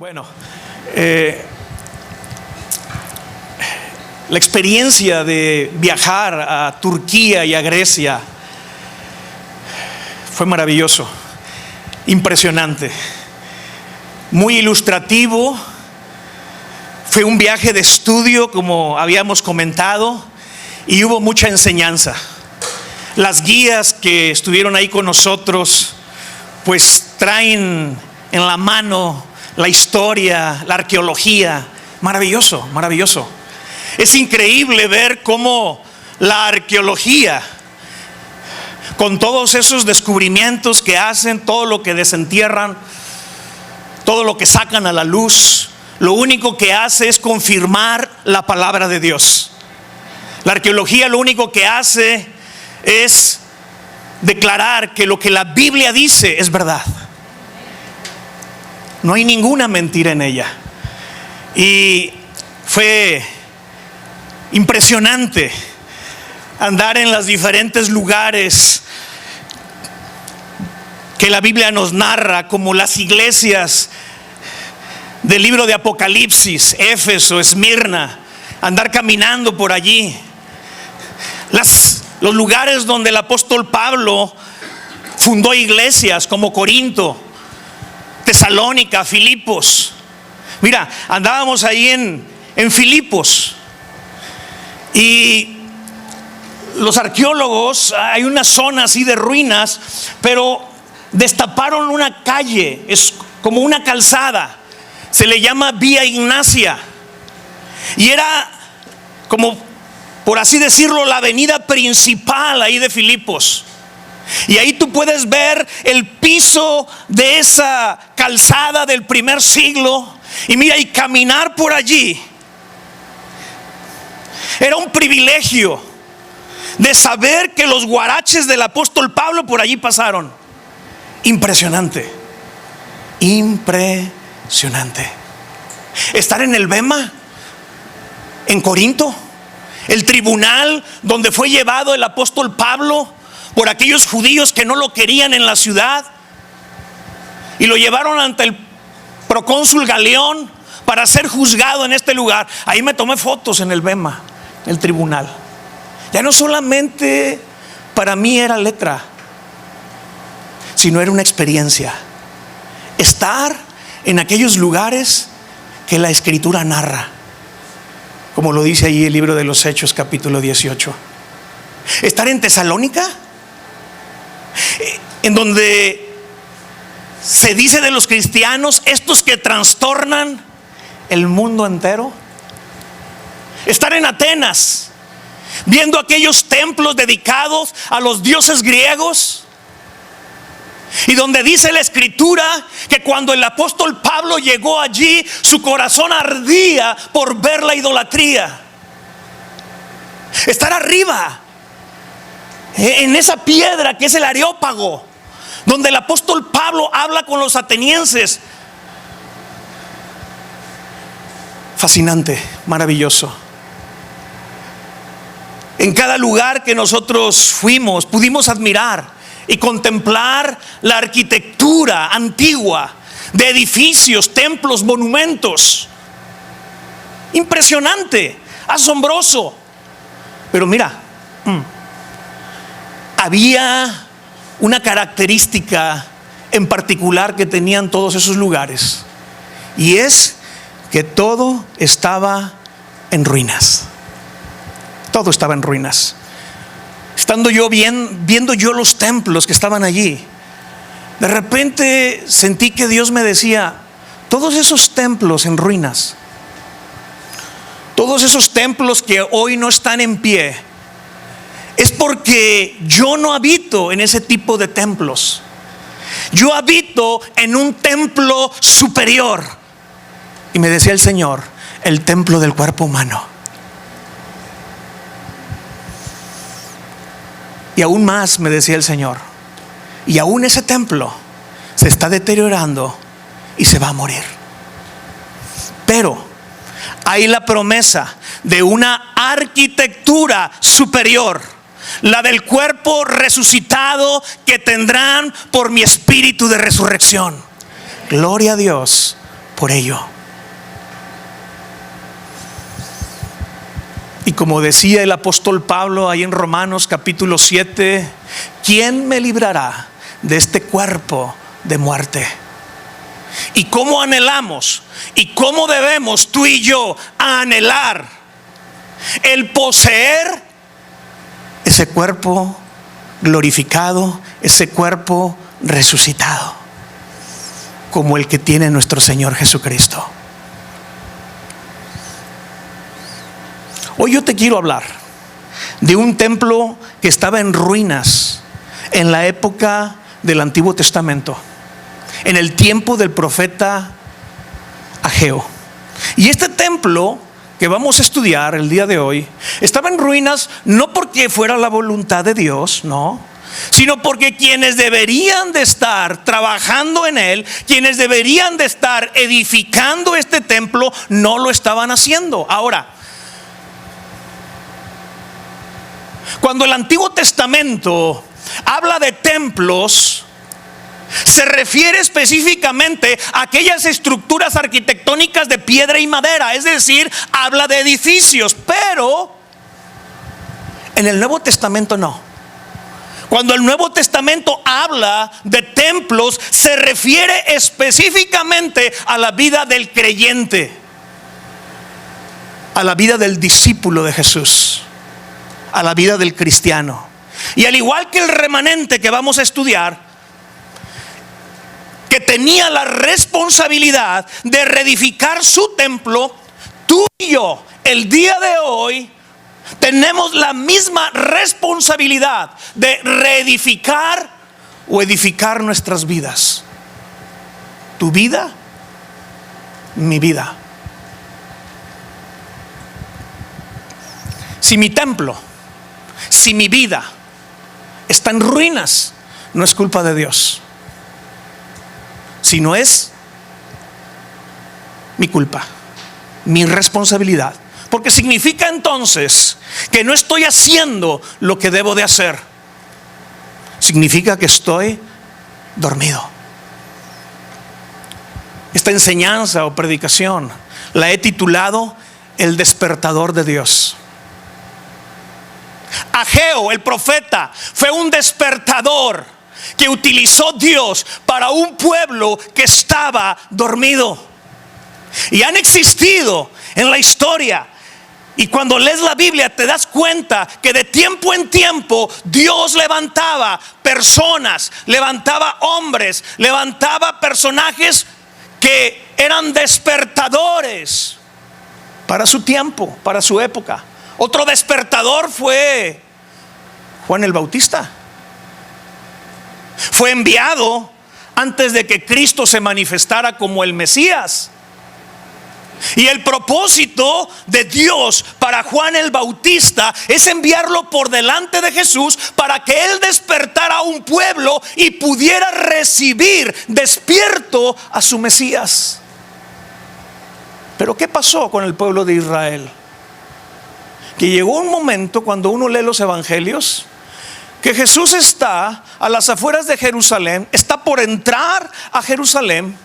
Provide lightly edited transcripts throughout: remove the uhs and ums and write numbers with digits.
Bueno, la experiencia de viajar a Turquía y a Grecia fue maravilloso, impresionante, muy ilustrativo. Fue un viaje de estudio, como habíamos comentado, y hubo mucha enseñanza. Las guías que estuvieron ahí con nosotros, pues traen en la mano la historia, la arqueología. Maravilloso, maravilloso. Es increíble ver cómo la arqueología, con todos esos descubrimientos que hacen, todo lo que desentierran, todo lo que sacan a la luz, lo único que hace es confirmar la palabra de Dios. La arqueología lo único que hace es declarar que lo que la Biblia dice es verdad. No hay ninguna mentira en ella. Y fue impresionante andar en los diferentes lugares que la Biblia nos narra, como las iglesias del libro de Apocalipsis, Éfeso, Esmirna, andar caminando por allí. Los lugares donde el apóstol Pablo fundó iglesias, como Corinto, Tesalónica, Filipos. Mira, andábamos ahí en Filipos, y los arqueólogos, hay una zona así de ruinas, pero destaparon una calle, es como una calzada, se le llama Vía Ignacia, y era como, por así decirlo, la avenida principal ahí de Filipos. Y ahí tú puedes ver el piso de esa calzada del primer siglo. Y mira, y caminar por allí era un privilegio de saber que los guaraches del apóstol Pablo por allí pasaron. Impresionante, impresionante. Estar en el Bema, en Corinto, el tribunal donde fue llevado el apóstol Pablo por aquellos judíos que no lo querían en la ciudad, y lo llevaron ante el procónsul Galeón para ser juzgado en este lugar. Ahí me tomé fotos en el Bema, el tribunal. Ya no solamente para mí era letra, sino era una experiencia. Estar en aquellos lugares que la Escritura narra, como lo dice ahí el libro de los Hechos, capítulo 18. Estar en Tesalónica, en donde se dice de los cristianos, estos que trastornan el mundo entero. Estar en Atenas, viendo aquellos templos dedicados a los dioses griegos, y donde dice la Escritura que cuando el apóstol Pablo llegó allí, su corazón ardía por ver la idolatría. Estar arriba, en esa piedra que es el Areópago, donde el apóstol Pablo habla con los atenienses. Fascinante, maravilloso. En cada lugar que nosotros fuimos, pudimos admirar y contemplar la arquitectura antigua de edificios, templos, monumentos. Impresionante, asombroso. Pero mira, había una característica en particular que tenían todos esos lugares, y es que todo estaba en ruinas. Todo estaba en ruinas. Estando yo viendo yo los templos que estaban allí, de repente sentí que Dios me decía: todos esos templos en ruinas, todos esos templos que hoy no están en pie, es porque yo no habito en ese tipo de templos. Yo habito en un templo superior. Y me decía el Señor: el templo del cuerpo humano. Y aún más me decía el Señor: y aún ese templo se está deteriorando y se va a morir. Pero hay la promesa de una arquitectura superior, la del cuerpo resucitado que tendrán por mi espíritu de resurrección. Gloria a Dios por ello. Y como decía el apóstol Pablo ahí en Romanos capítulo 7, ¿quién me librará de este cuerpo de muerte? Y cómo anhelamos y cómo debemos tú y yo anhelar el poseer ese cuerpo glorificado, ese cuerpo resucitado, como el que tiene nuestro Señor Jesucristo. Hoy yo te quiero hablar de un templo que estaba en ruinas en la época del Antiguo Testamento, en el tiempo del profeta Ageo. Y este templo que vamos a estudiar el día de hoy estaba en ruinas no porque fuera la voluntad de Dios, no, sino porque quienes deberían de estar trabajando en él, quienes deberían de estar edificando este templo, no lo estaban haciendo. Ahora, cuando el Antiguo Testamento habla de templos, se refiere específicamente a aquellas estructuras arquitectónicas de piedra y madera, es decir, habla de edificios. Pero en el Nuevo Testamento no. Cuando el Nuevo Testamento habla de templos, se refiere específicamente a la vida del creyente, a la vida del discípulo de Jesús, a la vida del cristiano. Y al igual que el remanente que vamos a estudiar, que tenía la responsabilidad de reedificar su templo, tú y yo, el día de hoy, tenemos la misma responsabilidad de reedificar o edificar nuestras vidas. Tu vida, mi vida. Si mi templo, si mi vida está en ruinas, no es culpa de Dios, sino es mi culpa, mi responsabilidad. Porque significa entonces que no estoy haciendo lo que debo de hacer. Significa que estoy dormido. Esta enseñanza o predicación la he titulado El despertador de Dios. Ageo, el profeta, fue un despertador que utilizó Dios para un pueblo que estaba dormido. Y han existido en la historia, y cuando lees la Biblia te das cuenta que de tiempo en tiempo Dios levantaba personas, levantaba hombres, levantaba personajes que eran despertadores para su tiempo, para su época. Otro despertador fue Juan el Bautista. Fue enviado antes de que Cristo se manifestara como el Mesías. Y el propósito de Dios para Juan el Bautista es enviarlo por delante de Jesús para que él despertara a un pueblo y pudiera recibir despierto a su Mesías. Pero ¿qué pasó con el pueblo de Israel? Que llegó un momento, cuando uno lee los evangelios, que Jesús está a las afueras de Jerusalén, está por entrar a Jerusalén,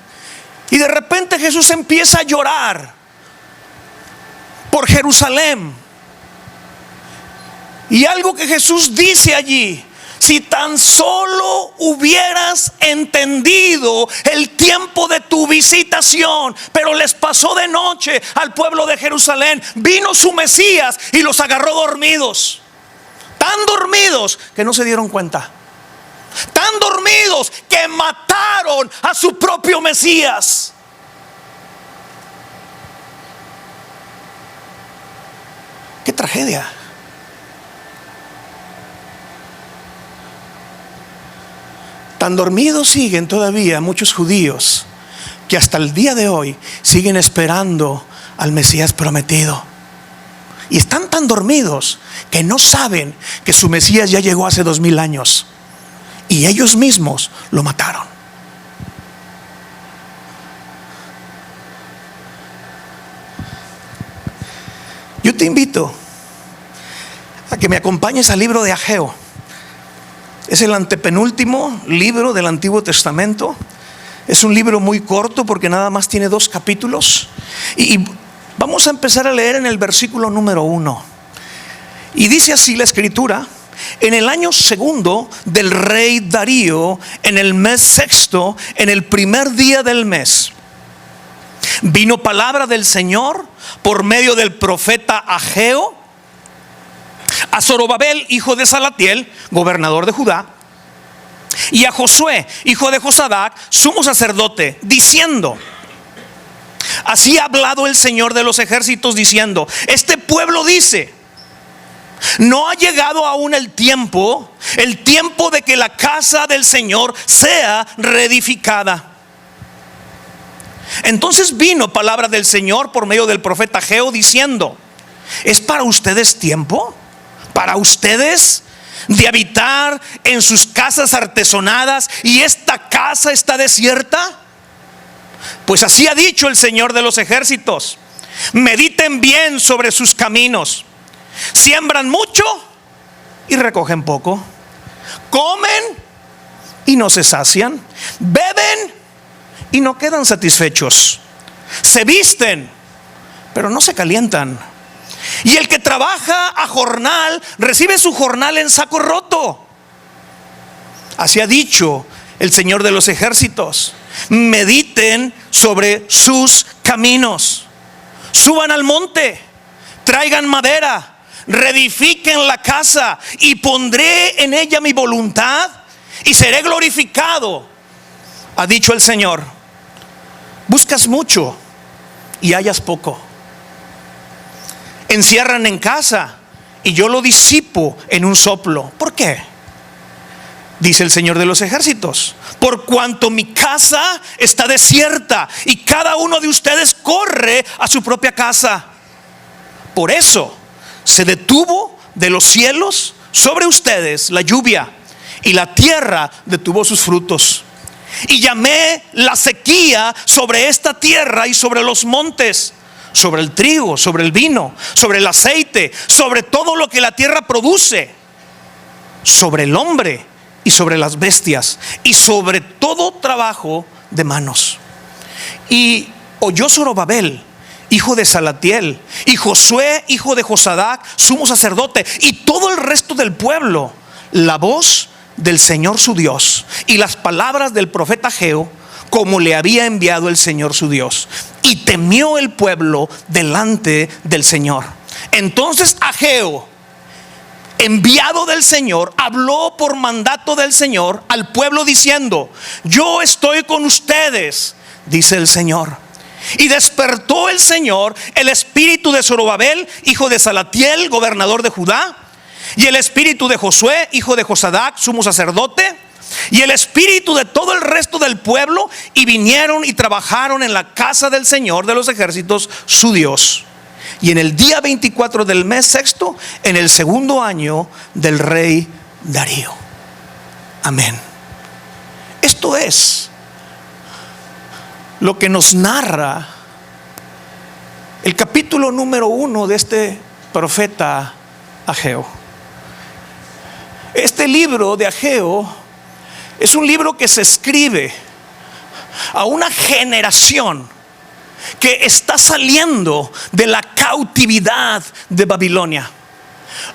y de repente Jesús empieza a llorar por Jerusalén. Y algo que Jesús dice allí: si tan solo hubieras entendido el tiempo de tu visitación, pero les pasó de noche al pueblo de Jerusalén. Vino su Mesías y los agarró dormidos. Tan dormidos que no se dieron cuenta. Tan dormidos que mataron a su propio Mesías. ¡Qué tragedia! Tan dormidos siguen todavía muchos judíos que hasta el día de hoy siguen esperando al Mesías prometido. Y están tan dormidos que no saben que su Mesías ya llegó hace 2000 años. Y ellos mismos lo mataron. Yo te invito a que me acompañes al libro de Ageo. Es el antepenúltimo libro del Antiguo Testamento. Es un libro muy corto porque nada más tiene 2 capítulos. Y vamos a empezar a leer en el versículo número 1. Y dice así la escritura: en el año segundo del rey Darío, en el mes sexto, en el primer día del mes, vino palabra del Señor por medio del profeta Ageo a Zorobabel, hijo de Salatiel, gobernador de Judá, y a Josué, hijo de Josadac, sumo sacerdote, diciendo: así ha hablado el Señor de los ejércitos, diciendo: este pueblo dice, no ha llegado aún el tiempo de que la casa del Señor sea reedificada. Entonces vino palabra del Señor por medio del profeta Ageo, diciendo: ¿es para ustedes tiempo? ¿Para ustedes de habitar en sus casas artesonadas y esta casa está desierta? Pues así ha dicho el Señor de los ejércitos: mediten bien sobre sus caminos. Siembran mucho y recogen poco. Comen y no se sacian. Beben y no quedan satisfechos. Se visten, pero no se calientan. Y el que trabaja a jornal recibe su jornal en saco roto. Así ha dicho el Señor de los ejércitos: mediten sobre sus caminos. Suban al monte, traigan madera, reedifiquen la casa, y pondré en ella mi voluntad y seré glorificado, ha dicho el Señor. Buscas mucho y hallas poco. Encierran en casa y yo lo disipo en un soplo. ¿Por qué? Dice el Señor de los ejércitos: por cuanto mi casa está desierta y cada uno de ustedes corre a su propia casa. Por eso se detuvo de los cielos sobre ustedes la lluvia, y la tierra detuvo sus frutos. Y llamé la sequía sobre esta tierra y sobre los montes, sobre el trigo, sobre el vino, sobre el aceite, sobre todo lo que la tierra produce, sobre el hombre y sobre las bestias, y sobre todo trabajo de manos. Y oyó Zorobabel, hijo de Salatiel, y Josué, hijo de Josadac, sumo sacerdote, y todo el resto del pueblo, la voz del Señor su Dios y las palabras del profeta Ageo, como le había enviado el Señor su Dios. Y temió el pueblo delante del Señor. Entonces Ageo, enviado del Señor, habló por mandato del Señor al pueblo diciendo: yo estoy con ustedes, dice el Señor. Y despertó el Señor el espíritu de Zorobabel, hijo de Salatiel, gobernador de Judá, y el espíritu de Josué, hijo de Josadac, sumo sacerdote, y el espíritu de todo el resto del pueblo, y vinieron y trabajaron en la casa del Señor de los ejércitos, su Dios. Y en el día 24 del mes sexto, en el segundo año del rey Darío. Amén. Esto es lo que nos narra el capítulo número 1 de este profeta Ageo. Este libro de Ageo es un libro que se escribe a una generación que está saliendo de la cautividad de Babilonia.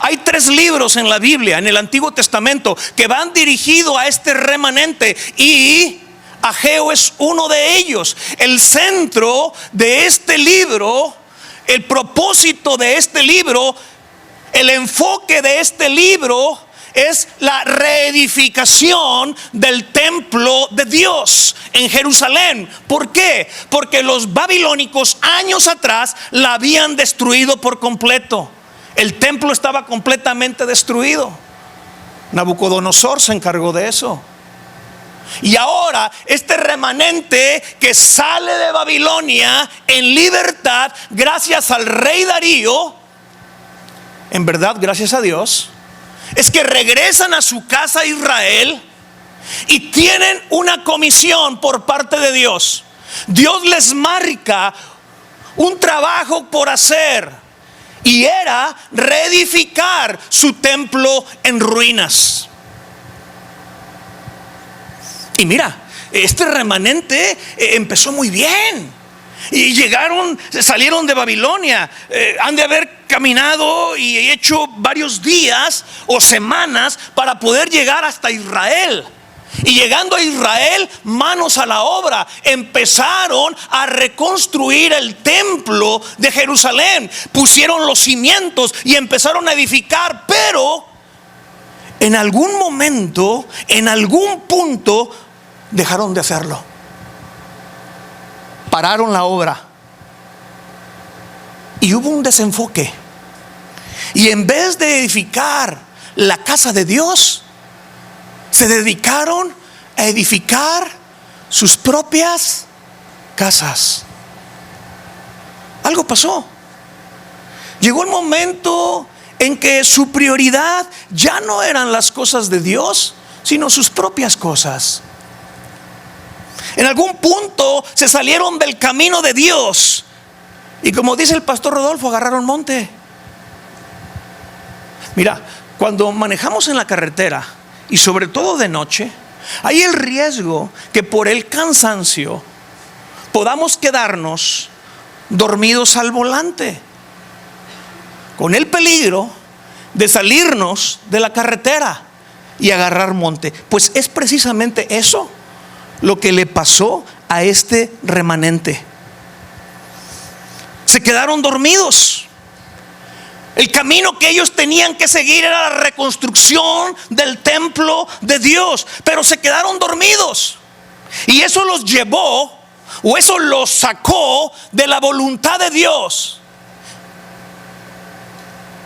Hay 3 libros en la Biblia, en el Antiguo Testamento, que van dirigidos a este remanente, y Ageo es uno de ellos. El centro de este libro, el propósito de este libro, el enfoque de este libro es la reedificación del templo de Dios en Jerusalén. ¿Por qué? Porque los babilónicos años atrás la habían destruido por completo. El templo estaba completamente destruido. Nabucodonosor se encargó de eso. Y ahora este remanente que sale de Babilonia en libertad, gracias al rey Darío, en verdad gracias a Dios, es que regresan a su casa Israel y tienen una comisión por parte de Dios. Dios les marca un trabajo por hacer, y era reedificar su templo en ruinas. Y mira, este remanente empezó muy bien. Y salieron de Babilonia. Han de haber caminado y hecho varios días o semanas para poder llegar hasta Israel. Y llegando a Israel, manos a la obra, empezaron a reconstruir el templo de Jerusalén. Pusieron los cimientos y empezaron a edificar, pero en algún momento, en algún punto, dejaron de hacerlo. Pararon la obra y hubo un desenfoque. Y en vez de edificar la casa de Dios, se dedicaron a edificar sus propias casas. Algo pasó. Llegó el momento en que su prioridad ya no eran las cosas de Dios, sino sus propias cosas. En algún punto se salieron del camino de Dios y, como dice el pastor Rodolfo, agarraron monte. Mira, cuando manejamos en la carretera y sobre todo de noche, hay el riesgo que por el cansancio podamos quedarnos dormidos al volante, con el peligro de salirnos de la carretera y agarrar monte. Pues es precisamente eso lo que le pasó a este remanente. Se quedaron dormidos. El camino que ellos tenían que seguir era la reconstrucción del templo de Dios, pero se quedaron dormidos. Y eso los llevó, o eso los sacó de la voluntad de Dios.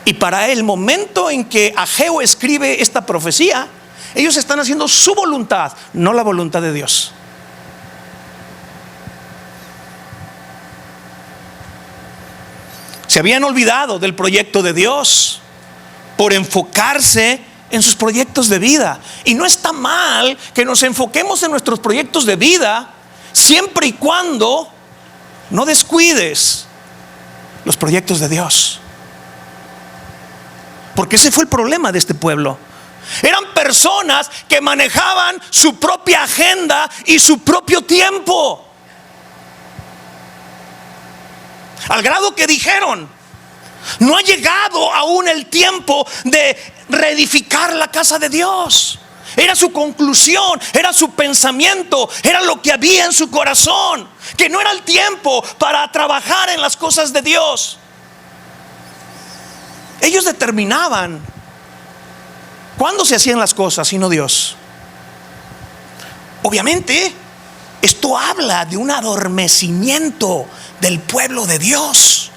Y para el momento en que Ageo escribe esta profecía, ellos están haciendo su voluntad, no la voluntad de Dios. Se habían olvidado del proyecto de Dios por enfocarse en sus proyectos de vida. Y no está mal que nos enfoquemos en nuestros proyectos de vida, siempre y cuando no descuides los proyectos de Dios. Porque ese fue el problema de este pueblo. Eran personas que manejaban su propia agenda y su propio tiempo, al grado que dijeron: no ha llegado aún el tiempo de reedificar la casa de Dios. Era su conclusión, era su pensamiento, era lo que había en su corazón, que no era el tiempo para trabajar en las cosas de Dios. Ellos determinaban cuándo se hacían las cosas, sino Dios. Obviamente, esto habla de un adormecimiento del pueblo de Dios.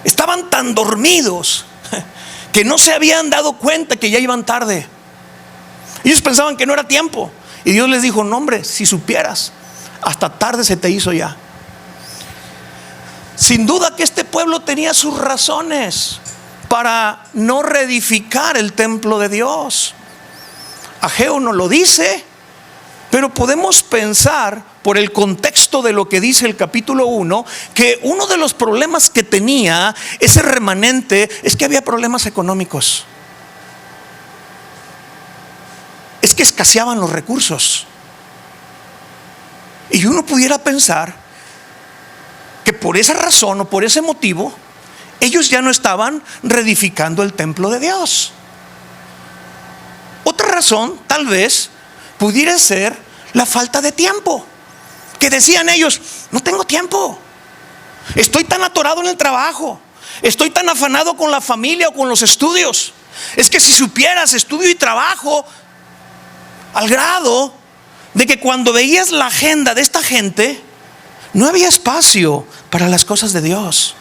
Estaban tan dormidos que no se habían dado cuenta que ya iban tarde. Ellos pensaban que no era tiempo. Y Dios les dijo: no, hombre, si supieras, hasta tarde se te hizo ya. Sin duda que este pueblo tenía sus razones para no reedificar el templo de Dios. Ageo no lo dice, pero podemos pensar, por el contexto de lo que dice el capítulo 1, que uno de los problemas que tenía ese remanente es que había problemas económicos. Es que escaseaban los recursos. Y uno pudiera pensar que por esa razón o por ese motivo ellos ya no estaban reedificando el templo de Dios. Otra razón tal vez pudiera ser la falta de tiempo, que decían ellos: no tengo tiempo, estoy tan atorado en el trabajo, estoy tan afanado con la familia o con los estudios. Es que si supieras, estudio y trabajo al grado de que cuando veías la agenda de esta gente, no había espacio para las cosas de Dios.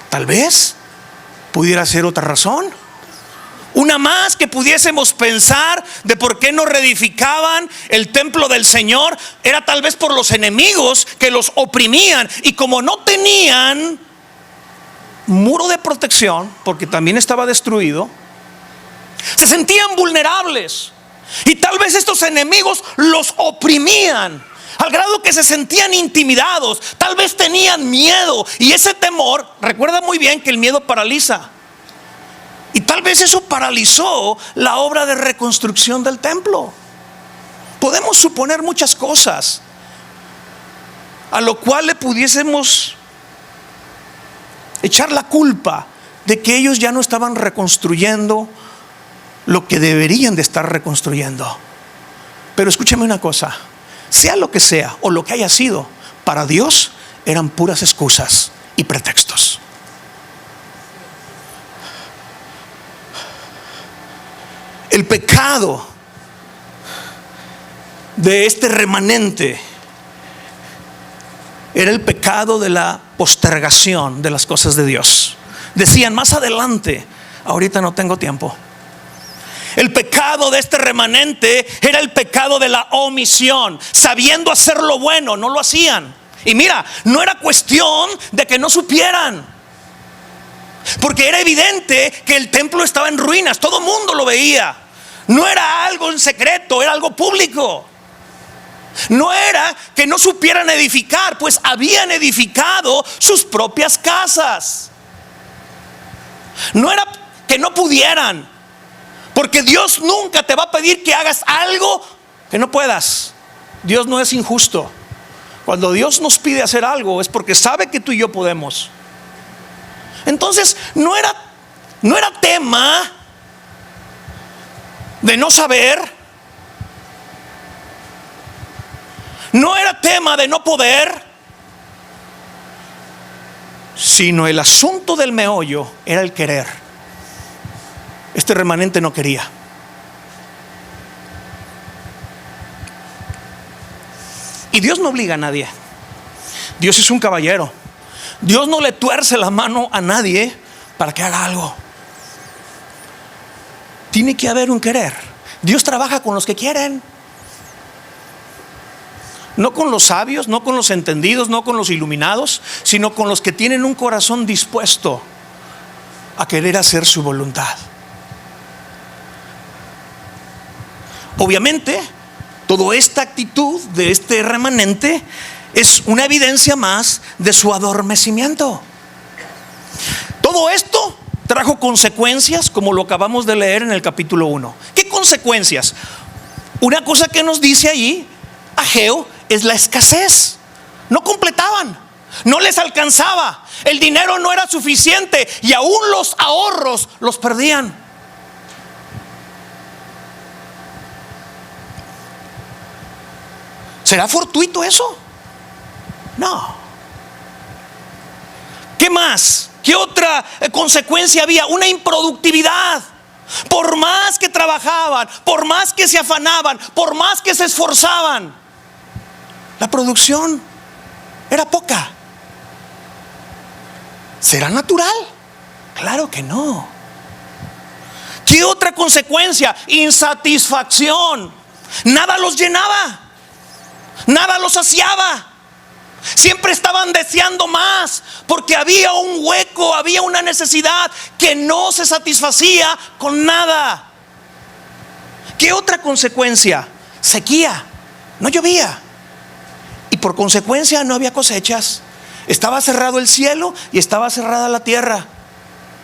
Tal vez pudiera ser otra razón. Una más que pudiésemos pensar de por qué no reedificaban el templo del Señor, era tal vez por los enemigos que los oprimían. Y como no tenían muro de protección, porque también estaba destruido, se sentían vulnerables. Y tal vez estos enemigos los oprimían al grado que se sentían intimidados. Tal vez tenían miedo, y ese temor, recuerda muy bien que el miedo paraliza. Y tal vez eso paralizó la obra de reconstrucción del templo. Podemos suponer muchas cosas a lo cual le pudiésemos echar la culpa de que ellos ya no estaban reconstruyendo lo que deberían de estar reconstruyendo. Pero escúchame una cosa, sea lo que sea o lo que haya sido, para Dios eran puras excusas y pretextos. El pecado de este remanente era el pecado de la postergación de las cosas de Dios. Decían, más adelante, ahorita no tengo tiempo. El pecado de este remanente era el pecado de la omisión. Sabiendo hacer lo bueno, no lo hacían. Y mira, no era cuestión de que no supieran, porque era evidente que el templo estaba en ruinas. Todo el mundo lo veía. No era algo en secreto, era algo público. No era que no supieran edificar, pues habían edificado sus propias casas. No era que no pudieran, porque Dios nunca te va a pedir que hagas algo que no puedas. Dios no es injusto. Cuando Dios nos pide hacer algo es porque sabe que tú y yo podemos. Entonces no era tema de no saber. No era tema de no poder, sino el asunto del meollo era el querer. Este remanente no quería. Y Dios no obliga a nadie. Dios es un caballero. Dios no le tuerce la mano a nadie para que haga algo. Tiene que haber un querer. Dios trabaja con los que quieren. No con los sabios, no con los entendidos, no con los iluminados, sino con los que tienen un corazón dispuesto a querer hacer su voluntad. Obviamente, toda esta actitud de este remanente es una evidencia más de su adormecimiento. Todo esto trajo consecuencias, como lo acabamos de leer en el capítulo 1. ¿Qué consecuencias? Una cosa que nos dice allí Ageo es la escasez. No completaban, no les alcanzaba, el dinero no era suficiente y aún los ahorros los perdían. ¿Será fortuito eso? No. ¿Qué más? ¿Qué otra consecuencia había? Una improductividad. Por más que trabajaban, por más que se afanaban, por más que se esforzaban, la producción era poca. ¿Será natural? Claro que no. ¿Qué otra consecuencia? Insatisfacción. Nada los llenaba, nada los saciaba. Siempre estaban deseando más, porque había un hueco, había una necesidad que no se satisfacía con nada. ¿Qué otra consecuencia? Sequía. No llovía y por consecuencia no había cosechas. Estaba cerrado el cielo y estaba cerrada la tierra.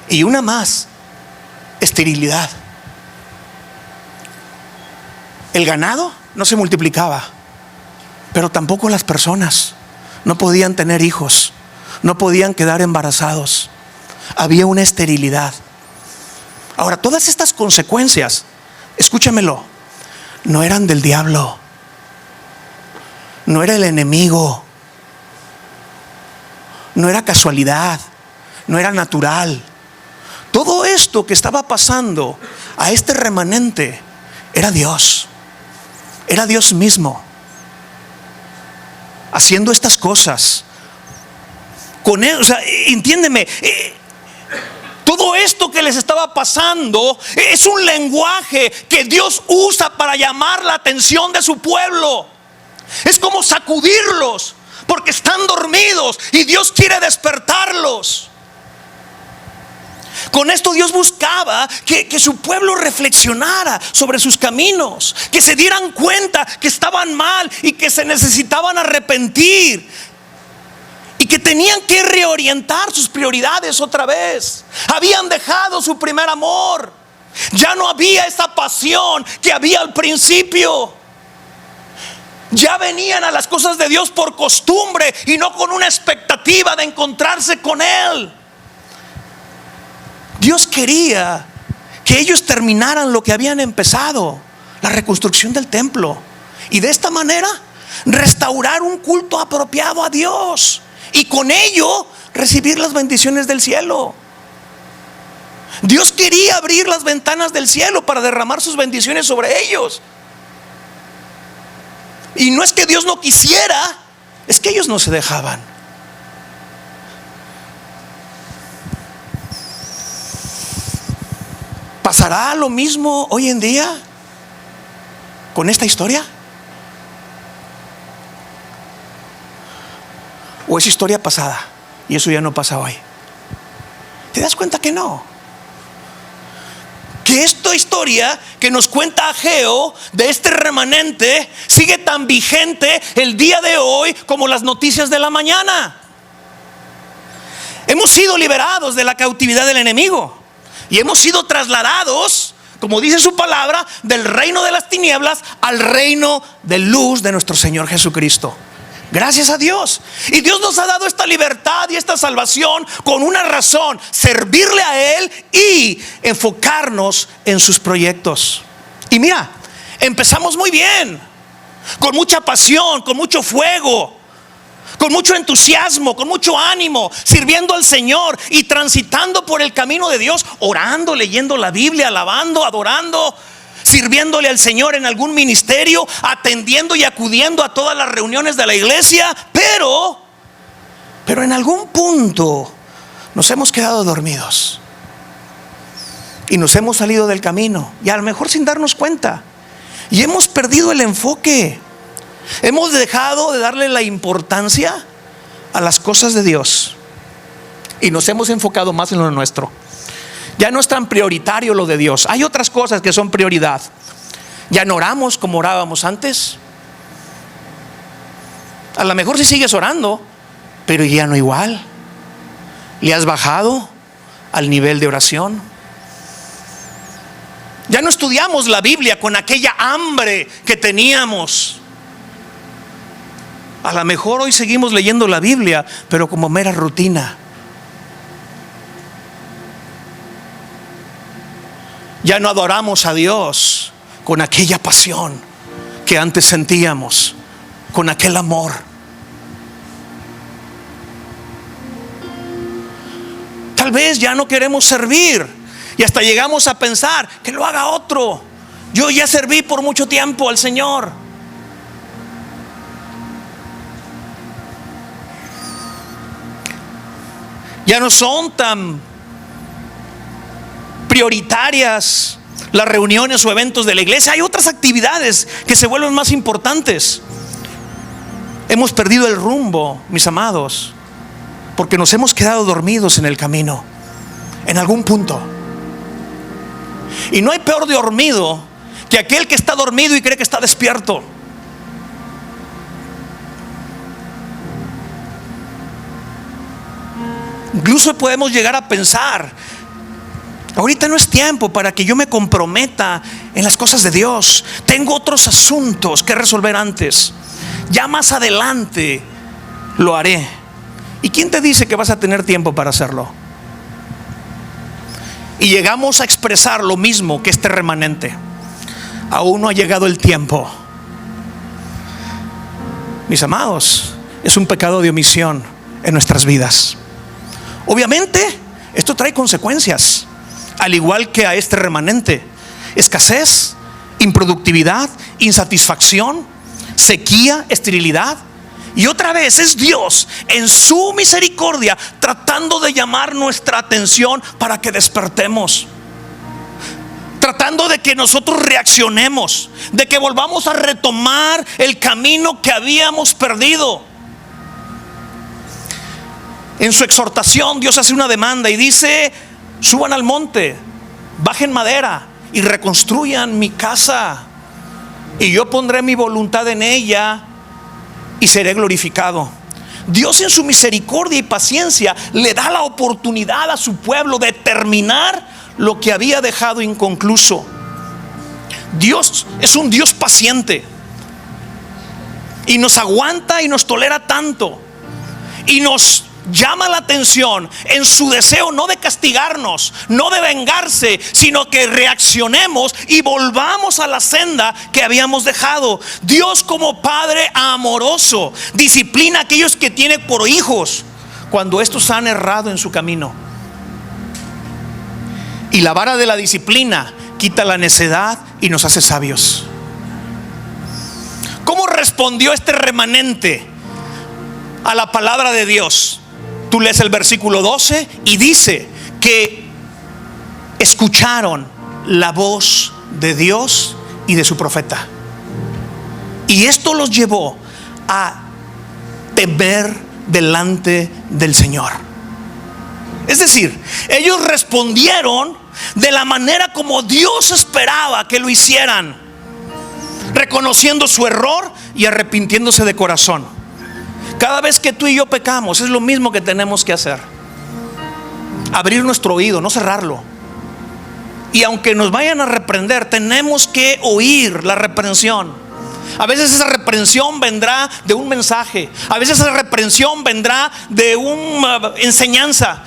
Y una más, esterilidad. El ganado no se multiplicaba, pero tampoco las personas. No podían tener hijos, no podían quedar embarazados. Había una esterilidad. Ahora, todas estas consecuencias, escúchamelo, no eran del diablo, no era el enemigo, no era casualidad, no era natural. Todo esto que estaba pasando a este remanente era Dios mismo haciendo estas cosas con él. O sea, entiéndeme, todo esto que les estaba pasando es un lenguaje que Dios usa para llamar la atención de su pueblo. Es como sacudirlos porque están dormidos y Dios quiere despertarlos. Con esto Dios buscaba que su pueblo reflexionara sobre sus caminos, que se dieran cuenta que estaban mal y que se necesitaban arrepentir, y y que tenían que reorientar sus prioridades otra vez. Habían dejado su primer amor. Ya no había esa pasión que había al principio. Ya venían a las cosas de Dios por costumbre y no con una expectativa de encontrarse con Él. Dios quería que ellos terminaran lo que habían empezado, la reconstrucción del templo, y de esta manera restaurar un culto apropiado a Dios y con ello recibir las bendiciones del cielo. Dios quería abrir las ventanas del cielo para derramar sus bendiciones sobre ellos. Y no es que Dios no quisiera, es que ellos no se dejaban. ¿Pasará lo mismo hoy en día con esta historia? ¿O es historia pasada y eso ya no pasa hoy? ¿Te das cuenta que no? Que esta historia que nos cuenta Ageo de este remanente sigue tan vigente el día de hoy como las noticias de la mañana. Hemos sido liberados de la cautividad del enemigo y hemos sido trasladados, como dice su palabra, del reino de las tinieblas al reino de luz de nuestro Señor Jesucristo. Gracias a Dios. Y Dios nos ha dado esta libertad y esta salvación con una razón: servirle a Él y enfocarnos en sus proyectos. Y mira, empezamos muy bien, con mucha pasión, con mucho fuego, con mucho entusiasmo, con mucho ánimo, sirviendo al Señor y transitando por el camino de Dios, orando, leyendo la Biblia, alabando, adorando, sirviéndole al Señor en algún ministerio, atendiendo y acudiendo a todas las reuniones de la iglesia. Pero en algún punto nos hemos quedado dormidos y nos hemos salido del camino, y a lo mejor sin darnos cuenta, y hemos perdido el enfoque. Hemos dejado de darle la importancia a las cosas de Dios y nos hemos enfocado más en lo nuestro. Ya no es tan prioritario lo de Dios. Hay otras cosas que son prioridad. Ya no oramos como orábamos antes. A lo mejor sí sigues orando, pero ya no igual. ¿Le has bajado al nivel de oración? Ya no estudiamos la Biblia con aquella hambre que teníamos. A lo mejor hoy seguimos leyendo la Biblia, pero como mera rutina. Ya no adoramos a Dios con aquella pasión que antes sentíamos, con aquel amor. Tal vez ya no queremos servir y hasta llegamos a pensar que lo haga otro. Yo ya serví por mucho tiempo al Señor. Ya no son tan prioritarias las reuniones o eventos de la iglesia. Hay otras actividades que se vuelven más importantes. Hemos perdido el rumbo, mis amados, porque nos hemos quedado dormidos en el camino, en algún punto. Y no hay peor dormido que aquel que está dormido y cree que está despierto. Incluso podemos llegar a pensar: ahorita no es tiempo para que yo me comprometa en las cosas de Dios. Tengo otros asuntos que resolver antes. Ya más adelante lo haré. ¿Y quién te dice que vas a tener tiempo para hacerlo? Y llegamos a expresar lo mismo que este remanente: aún no ha llegado el tiempo. Mis amados, es un pecado de omisión en nuestras vidas. Obviamente, esto trae consecuencias, al igual que a este remanente: escasez, improductividad, insatisfacción, sequía, esterilidad. Y otra vez es Dios en su misericordia tratando de llamar nuestra atención para que despertemos, tratando de que nosotros reaccionemos, de que volvamos a retomar el camino que habíamos perdido. En su exhortación, Dios hace una demanda y dice: suban al monte, bajen madera y reconstruyan mi casa, y yo pondré mi voluntad en ella y seré glorificado. Dios en su misericordia y paciencia le da la oportunidad a su pueblo de terminar lo que había dejado inconcluso. Dios es un Dios paciente y nos aguanta y nos tolera tanto, y nos llama la atención en su deseo no de castigarnos, no de vengarse, sino que reaccionemos y volvamos a la senda que habíamos dejado. Dios, como Padre amoroso, disciplina a aquellos que tiene por hijos cuando estos han errado en su camino. Y la vara de la disciplina quita la necedad y nos hace sabios. ¿Cómo respondió este remanente a la palabra de Dios? Tú lees el versículo 12 y dice que escucharon la voz de Dios y de su profeta. Y esto los llevó a temer delante del Señor. Es decir, ellos respondieron de la manera como Dios esperaba que lo hicieran, reconociendo su error y arrepintiéndose de corazón. Cada vez que tú y yo pecamos, es lo mismo que tenemos que hacer: abrir nuestro oído, no cerrarlo. Y aunque nos vayan a reprender, tenemos que oír la reprensión. A veces esa reprensión vendrá de un mensaje, a veces esa reprensión vendrá de una enseñanza,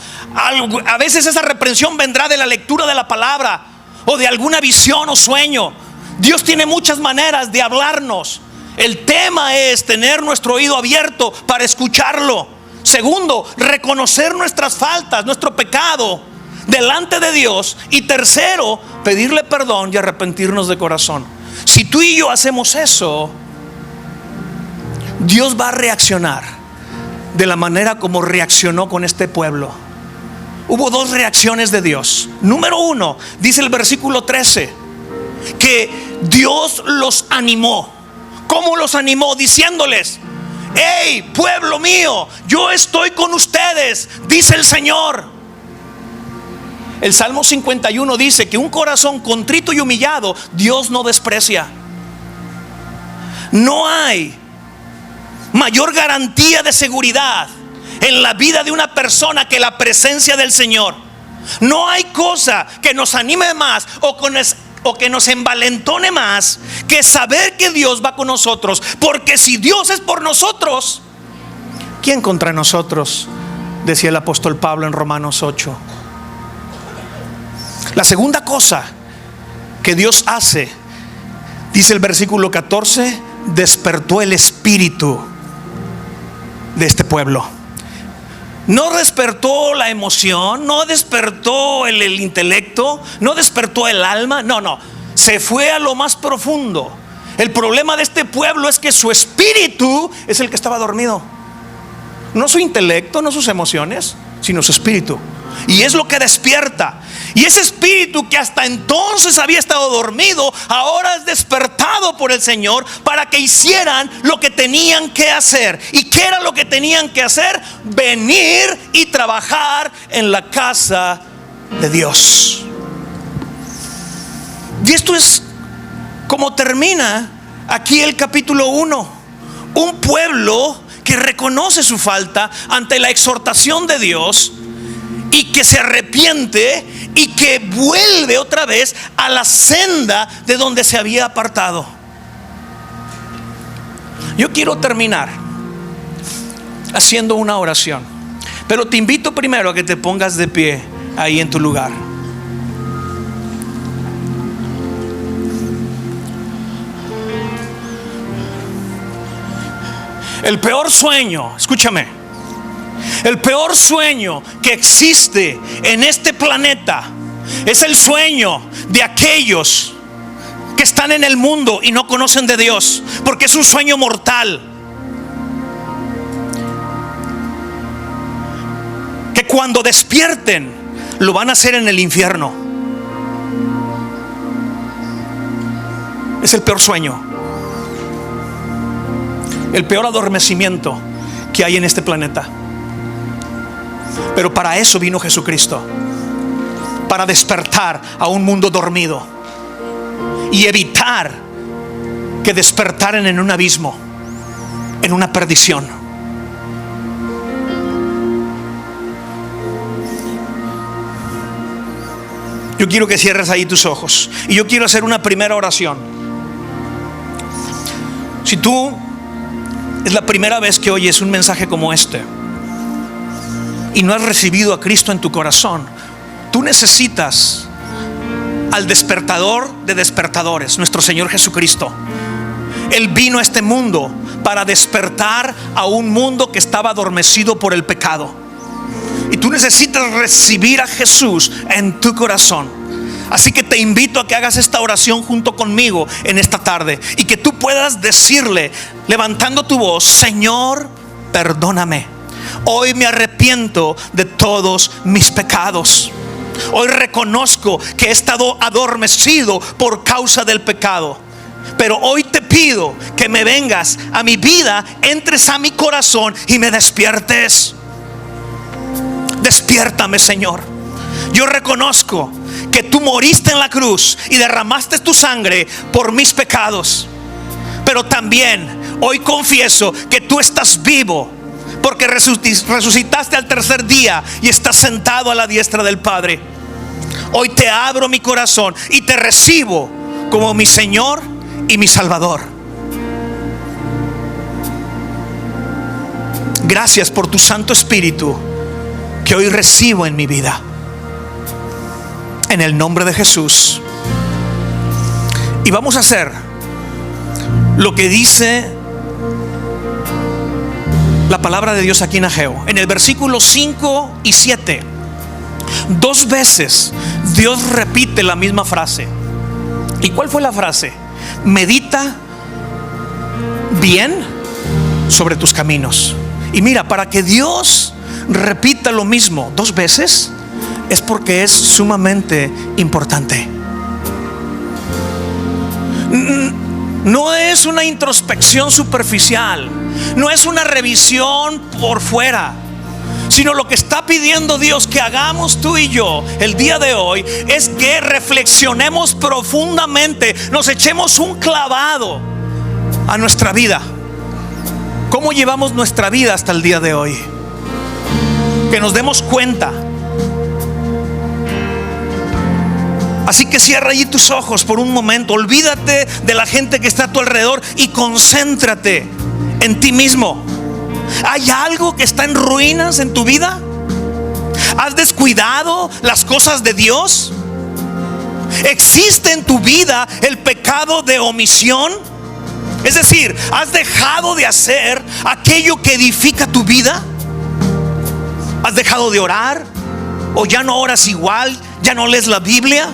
a veces esa reprensión vendrá de la lectura de la palabra o de alguna visión o sueño. Dios tiene muchas maneras de hablarnos. El tema es tener nuestro oído abierto para escucharlo. Segundo, reconocer nuestras faltas, nuestro pecado delante de Dios. Y tercero, pedirle perdón y arrepentirnos de corazón. Si tú y yo hacemos eso, Dios va a reaccionar de la manera como reaccionó con este pueblo. Hubo dos reacciones de Dios. Número uno, dice el versículo 13, que Dios los animó. ¿Cómo los animó? Diciéndoles: hey, pueblo mío, yo estoy con ustedes, dice el Señor. El Salmo 51 dice que un corazón contrito y humillado Dios no desprecia. No hay mayor garantía de seguridad en la vida de una persona que la presencia del Señor. No hay cosa que nos anime más o que nos envalentone más que saber que Dios va con nosotros. Porque si Dios es por nosotros, ¿quién contra nosotros? Decía el apóstol Pablo en Romanos 8. La segunda cosa que Dios hace, dice el versículo 14, despertó el espíritu de este pueblo. No despertó la emoción, no despertó el intelecto, no despertó el alma, no, se fue a lo más profundo. El problema de este pueblo es que su espíritu es el que estaba dormido. No su intelecto, no sus emociones, sino su espíritu. Y es lo que despierta. Y ese espíritu que hasta entonces había estado dormido, ahora es despertado por el Señor para que hicieran lo que tenían que hacer. ¿Y qué era lo que tenían que hacer? Venir y trabajar en la casa de Dios. Y esto es como termina aquí el capítulo 1. Un pueblo que reconoce su falta ante la exhortación de Dios y que se arrepiente y que vuelve otra vez a la senda de donde se había apartado. Yo quiero terminar haciendo una oración, pero te invito primero a que te pongas de pie ahí en tu lugar. El peor sueño, escúchame, el peor sueño que existe en este planeta es el sueño de aquellos que están en el mundo y no conocen de Dios, porque es un sueño mortal. Que cuando despierten lo van a hacer en el infierno. Es el peor sueño, el peor adormecimiento que hay en este planeta. Pero para eso vino Jesucristo, para despertar a un mundo dormido y evitar que despertaran en un abismo, en una perdición. Yo quiero que cierres ahí tus ojos y yo quiero hacer una primera oración. Si tú es la primera vez que oyes un mensaje como este y no has recibido a Cristo en tu corazón, tú necesitas al despertador de despertadores, nuestro Señor Jesucristo. Él vino a este mundo para despertar a un mundo que estaba adormecido por el pecado. Y tú necesitas recibir a Jesús en tu corazón. Así que te invito a que hagas esta oración junto conmigo en esta tarde y que tú puedas decirle, levantando tu voz: Señor, perdóname. Hoy me arrepiento de todos mis pecados. Hoy reconozco que he estado adormecido por causa del pecado. Pero hoy te pido que me vengas a mi vida, entres a mi corazón y me despiertes. Despiértame, Señor. Yo reconozco que tú moriste en la cruz y derramaste tu sangre por mis pecados. Pero también hoy confieso que tú estás vivo, porque resucitaste al tercer día y estás sentado a la diestra del Padre. Hoy te abro mi corazón y te recibo como mi Señor y mi Salvador. Gracias por tu Santo Espíritu que hoy recibo en mi vida. En el nombre de Jesús. Y vamos a hacer lo que dice la palabra de Dios aquí en Ageo. En el versículo 5 y 7, 2 veces Dios repite la misma frase. ¿Y cuál fue la frase? Medita bien sobre tus caminos. Y mira, para que Dios repita lo mismo 2 veces, es porque es sumamente importante. No es una introspección superficial, no es una revisión por fuera, sino lo que está pidiendo Dios que hagamos tú y yo el día de hoy es que reflexionemos profundamente, nos echemos un clavado a nuestra vida. ¿Cómo llevamos nuestra vida hasta el día de hoy? Que nos demos cuenta. Así que cierra allí tus ojos por un momento. Olvídate de la gente que está a tu alrededor y concéntrate en ti mismo. ¿Hay algo que está en ruinas en tu vida? ¿Has descuidado las cosas de Dios? ¿Existe en tu vida el pecado de omisión? Es decir, ¿has dejado de hacer aquello que edifica tu vida? ¿Has dejado de orar? ¿O ya no oras igual? ¿Ya no lees la Biblia?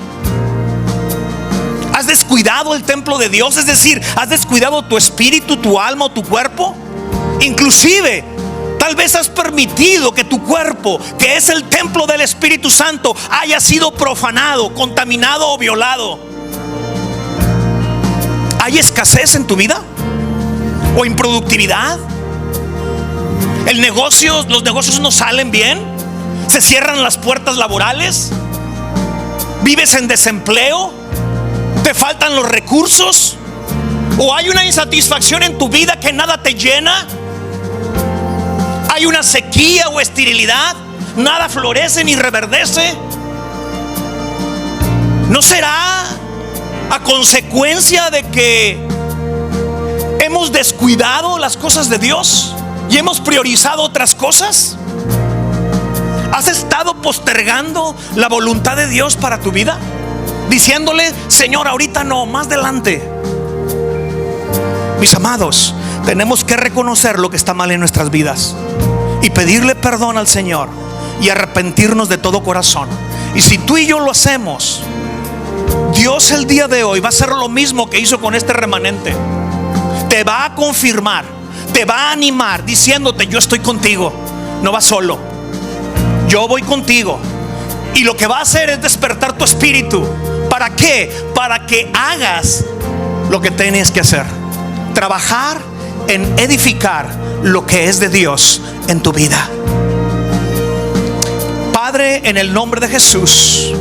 ¿Has descuidado el templo de Dios? Es decir, ¿has descuidado tu espíritu, tu alma o tu cuerpo? Inclusive, tal vez has permitido que tu cuerpo, que es el templo del Espíritu Santo, haya sido profanado, contaminado o violado. ¿Hay escasez en tu vida? ¿O improductividad? ¿Los negocios no salen bien? ¿Se cierran las puertas laborales? ¿Vives en desempleo? ¿Te faltan los recursos? ¿O hay una insatisfacción en tu vida que nada te llena? ¿Hay una sequía o esterilidad? ¿Nada florece ni reverdece? ¿No será a consecuencia de que hemos descuidado las cosas de Dios y hemos priorizado otras cosas? ¿Has estado postergando la voluntad de Dios para tu vida? Diciéndole: Señor, ahorita no, más adelante. Mis amados, tenemos que reconocer lo que está mal en nuestras vidas y pedirle perdón al Señor y arrepentirnos de todo corazón. Y si tú y yo lo hacemos, Dios el día de hoy va a hacer lo mismo que hizo con este remanente. Te va a confirmar, te va a animar diciéndote: yo estoy contigo, no vas solo, yo voy contigo. Y lo que va a hacer es despertar tu espíritu. ¿Para qué? Para que hagas lo que tienes que hacer. Trabajar en edificar lo que es de Dios en tu vida. Padre, en el nombre de Jesús,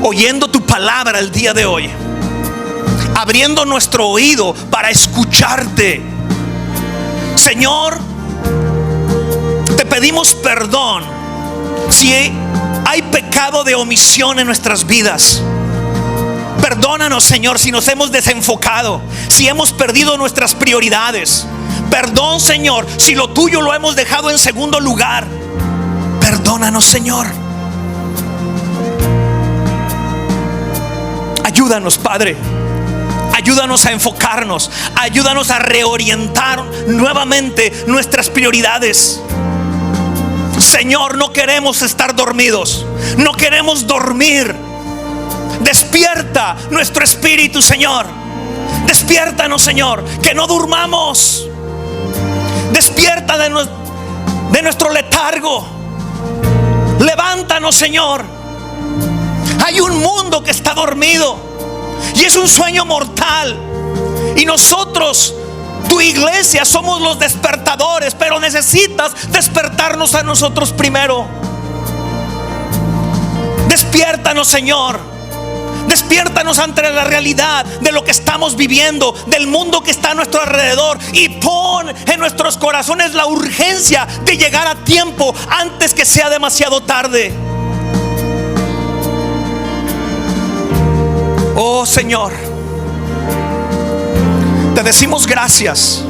oyendo tu palabra el día de hoy, abriendo nuestro oído para escucharte, Señor, te pedimos perdón Si hay pecado de omisión en nuestras vidas, perdónanos, Señor, si nos hemos desenfocado, si hemos perdido nuestras prioridades. Perdón, Señor, si lo tuyo lo hemos dejado en segundo lugar. Perdónanos, Señor. Ayúdanos, Padre. Ayúdanos a enfocarnos. Ayúdanos a reorientar nuevamente nuestras prioridades. Señor, no queremos estar dormidos. No queremos dormir. Despierta nuestro espíritu, Señor. Despiértanos, Señor, que no durmamos. Despierta de nuestro letargo. Levántanos, Señor. Hay un mundo que está dormido y es un sueño mortal. Y nosotros, tu iglesia, somos los despertadores, pero necesitas despertarnos a nosotros primero. Despiértanos, Señor. Despiértanos ante la realidad de lo que estamos viviendo, del mundo que está a nuestro alrededor, y pon en nuestros corazones la urgencia de llegar a tiempo antes que sea demasiado tarde. Oh, Señor, te decimos gracias.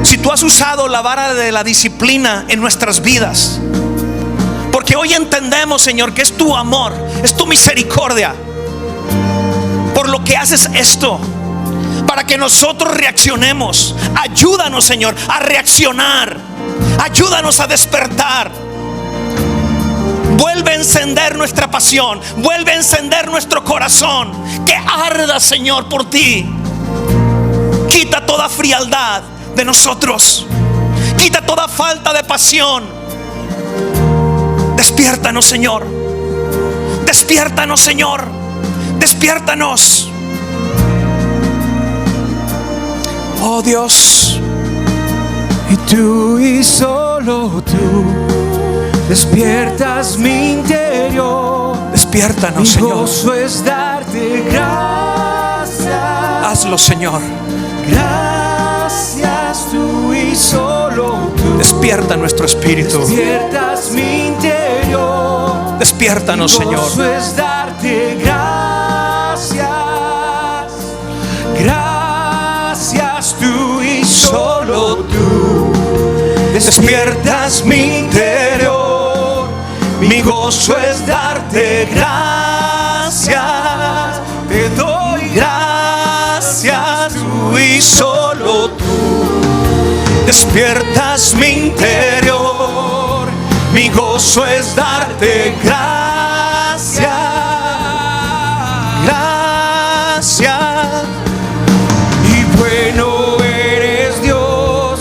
Si tú has usado la vara de la disciplina en nuestras vidas, porque hoy entendemos, Señor, que es tu amor, es tu misericordia, por lo que haces esto, para que nosotros reaccionemos. Ayúdanos, Señor, a reaccionar. Ayúdanos a despertar. Vuelve a encender nuestra pasión. Vuelve a encender nuestro corazón. Que arda, Señor, por ti. Quita toda frialdad de nosotros. Quita toda falta de pasión. Despiértanos, Señor. Despiértanos, Señor. Despiértanos. Oh, Dios. Y tú y solo tú despiertas mi interior. Despiértanos, mi Señor. gozo es darte gracias. Hazlo, Señor. Gracias, tú y solo tú. Despierta nuestro espíritu. Despiertas mi interior. Despiértanos, mi Señor. gozo es darte gracias. Gracias, tú y solo tú. Despiertas mi interior. Mi gozo es darte gracias. Te doy gracias, tú y solo tú. Despiertas mi interior. Mi gozo es darte gracias. Gracias. Y bueno eres, Dios.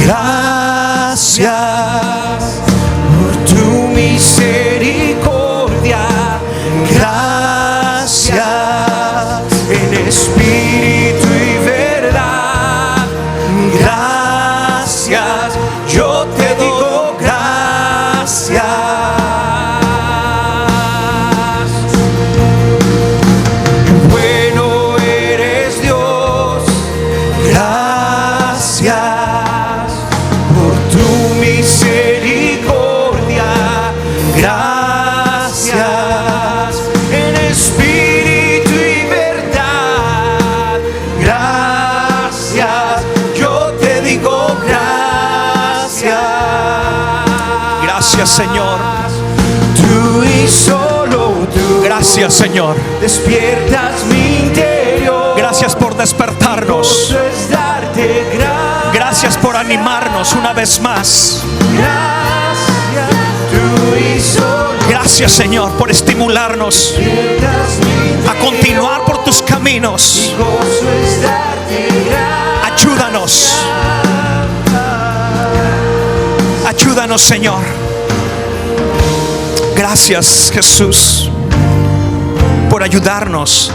Gracias por tu misericordia. Gracias en espíritu y verdad. Gracias, yo te digo gracias. Bueno eres, Dios. Gracias por tu misericordia. Gracias en espíritu y verdad. Gracias, yo te digo gracias. Gracias, Señor. Tú y solo tú. Gracias, Señor. Despiertas mi interior. Gracias por despertarnos. Gozo es darte gracias. Gracias por animarnos una vez más. Gracias, tú y solo. Gracias, Señor, por estimularnos Despiertas mi interior. a continuar por tus caminos. Mi gozo es darte gracias. Ayúdanos. Ayúdanos, Señor. Gracias, Jesús, por ayudarnos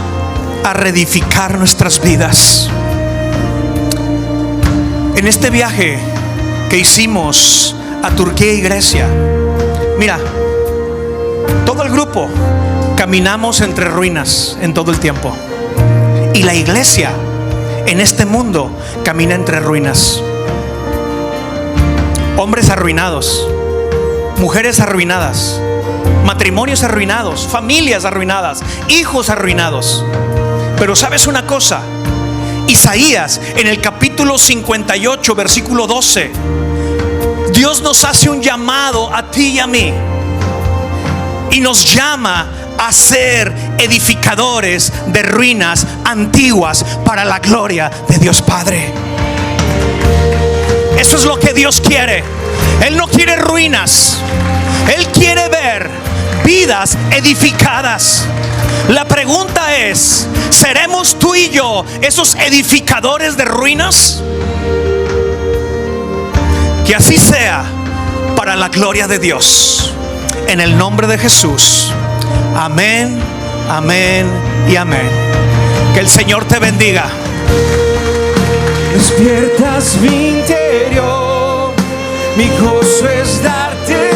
a reedificar nuestras vidas. En este viaje que hicimos a Turquía y Grecia, mira, todo el grupo caminamos entre ruinas en todo el tiempo. Y la iglesia en este mundo camina entre ruinas. Hombres arruinados, mujeres arruinadas, matrimonios arruinados, familias arruinadas, hijos arruinados. Pero ¿sabes una cosa? Isaías, en el capítulo 58, versículo 12, Dios nos hace un llamado a ti y a mí, y nos llama a ser edificadores de ruinas antiguas para la gloria de Dios Padre. Eso es lo que Dios quiere. Él no quiere ruinas, Él quiere ver vidas edificadas. La pregunta es, ¿seremos tú y yo esos edificadores de ruinas? Que así sea, para la gloria de Dios, en el nombre de Jesús. Amén, amén y amén. Que el Señor te bendiga. Despiertas mi interior, mi gozo es darte